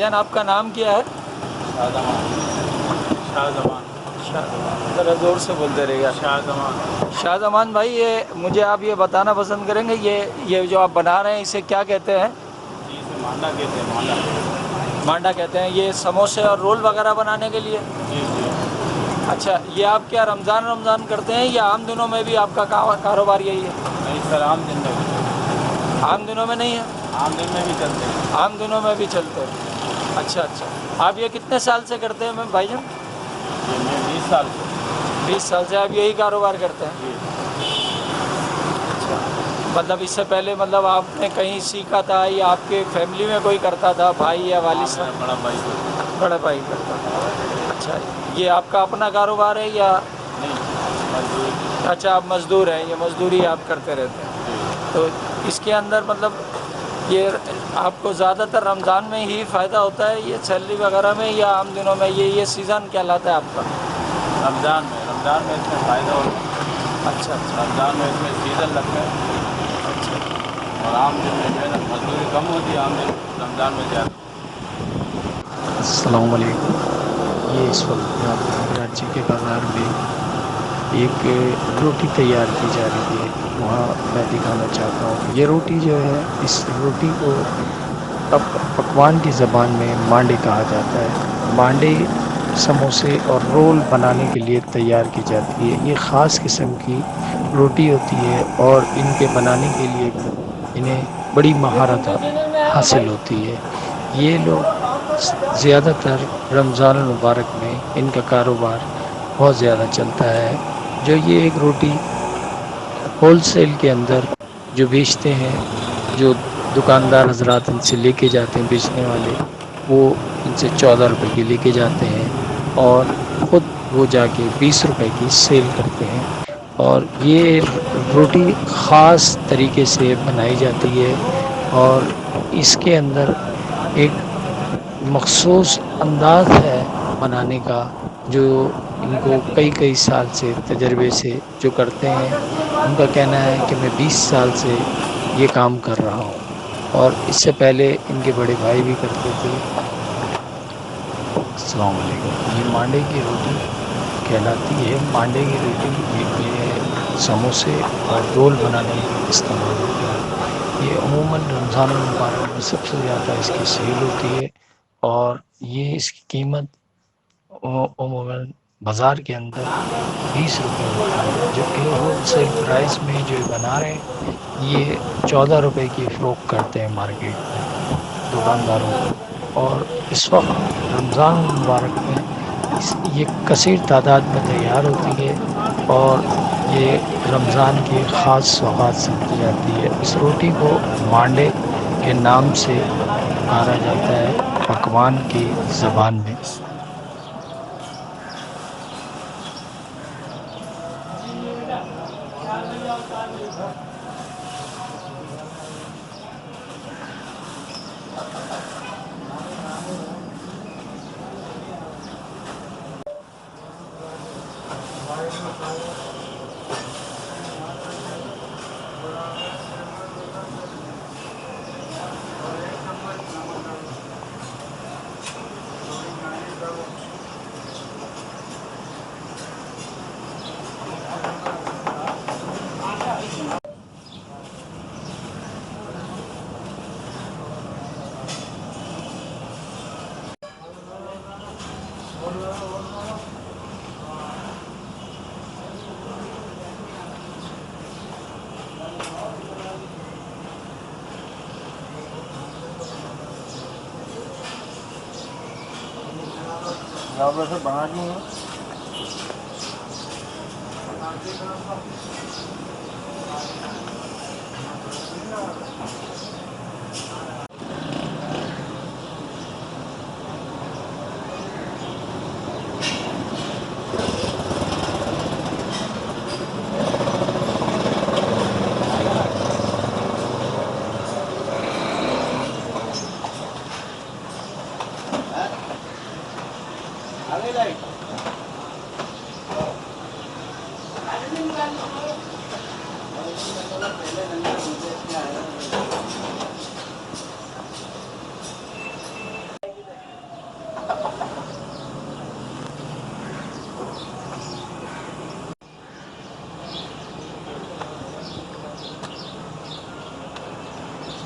جان آپ کا نام کیا ہے؟ شاہ زمان ذرا زور سے بولتے رہے گا۔ شاہ زمان شاہ زمان بھائی، یہ مجھے آپ یہ بتانا پسند کریں گے، یہ جو آپ بنا رہے ہیں اسے کیا کہتے ہیں؟ جی اسے مانڈا کہتے ہیں، مانڈا۔ مانڈا کہتے ہیں۔ یہ سموسے اور رول وغیرہ بنانے کے لیے؟ جی جی۔ اچھا، یہ آپ کیا رمضان کرتے ہیں یا عام دنوں میں بھی آپ کا کاروبار یہی ہے؟ نہیں سر، عام دن میں بھی چلتے عام دنوں میں نہیں ہے؟ ہیں، عام دن میں بھی چلتے ہیں۔ عام دنوں میں بھی چلتے ہیں۔ اچھا اچھا، آپ یہ کتنے سال سے کرتے ہیں بھائی جان؟ یہ میں 20 سال سے۔ 20 سال سے آپ یہی کاروبار کرتے ہیں؟ جی۔ اچھا، مطلب اس سے پہلے مطلب آپ نے کہیں سیکھا تھا یا آپ کے فیملی میں کوئی کرتا تھا، بھائی یا ہاں والد میرا صاحب؟ بڑا بھائی کرتا ہے۔ بڑا بھائی کرتا تھا۔ اچھا، یہ آپ کا اپنا کاروبار ہے یا؟ نہیں، مزدوری۔ اچھا، آپ مزدور ہیں، یہ مزدوری آپ کرتے رہتے ہیں؟ جی۔ تو اس کے اندر مطلب یہ آپ کو زیادہ تر رمضان میں ہی فائدہ ہوتا ہے یہ سیلری وغیرہ میں، یا عام دنوں میں یہ سیزن کہلاتا ہے آپ کا؟ رمضان میں اس میں فائدہ ہوتا ہے۔ اچھا اچھا رمضان میں اس میں سیزن لگتا ہے، اچھا۔ اور عام دن میں جو ہے نا مزدوری کم ہوتی ہے، عام دن رمضان میں زیادہ۔ السلام علیکم۔ یہ اس وقت کراچی کے بازار میں ایک روٹی تیار کی جا رہی ہے، وہاں میں دکھانا چاہتا ہوں۔ یہ روٹی جو ہے، اس روٹی کو پکوان کی زبان میں مانڈے کہا جاتا ہے۔ مانڈے سموسے اور رول بنانے کے لیے تیار کی جاتی ہے۔ یہ خاص قسم کی روٹی ہوتی ہے اور ان کے بنانے کے لیے انہیں بڑی مہارت حاصل ہوتی ہے۔ یہ لوگ زیادہ تر رمضان المبارک میں ان کا کاروبار بہت زیادہ چلتا ہے۔ جو یہ ایک روٹی ہول سیل کے اندر جو بیچتے ہیں، جو دکاندار حضرات ان سے لے کے جاتے ہیں، بیچنے والے، وہ ان سے 14 روپے کی لے کے جاتے ہیں اور خود وہ جا کے 20 روپے کی سیل کرتے ہیں۔ اور یہ روٹی خاص طریقے سے بنائی جاتی ہے اور اس کے اندر ایک مخصوص انداز ہے بنانے کا، جو ان کو کئی کئی سال سے تجربے سے جو کرتے ہیں۔ ان کا کہنا ہے کہ میں 20 سال سے یہ کام کر رہا ہوں، اور اس سے پہلے ان کے بڑے بھائی بھی کرتے تھے۔ السلام علیکم۔ یہ مانڈے کی روٹی کہلاتی ہے۔ مانڈے کی روٹی یہ سموسے اور رول بنانے میں استعمال ہوتی ہے۔ یہ عموماً رمضان المبارک میں سب سے زیادہ اس کی سیل ہوتی ہے، اور یہ اس کی قیمت عموماً بازار کے اندر 20 روپے ہوتی ہے، جبکہ ہول سیل پرائس میں جو بنا رہے ہیں یہ 14 روپے کی فروخت کرتے ہیں مارکیٹ میں دکانداروں کو۔ اور اس وقت رمضان المبارک میں یہ کثیر تعداد میں تیار ہوتی ہے، اور یہ رمضان کے خاص سوغات سمجھی جاتی ہے۔ اس روٹی کو مانڈے کے نام سے پکارا جاتا ہے پکوان کی زبان میں۔ سے بنا دوں گا۔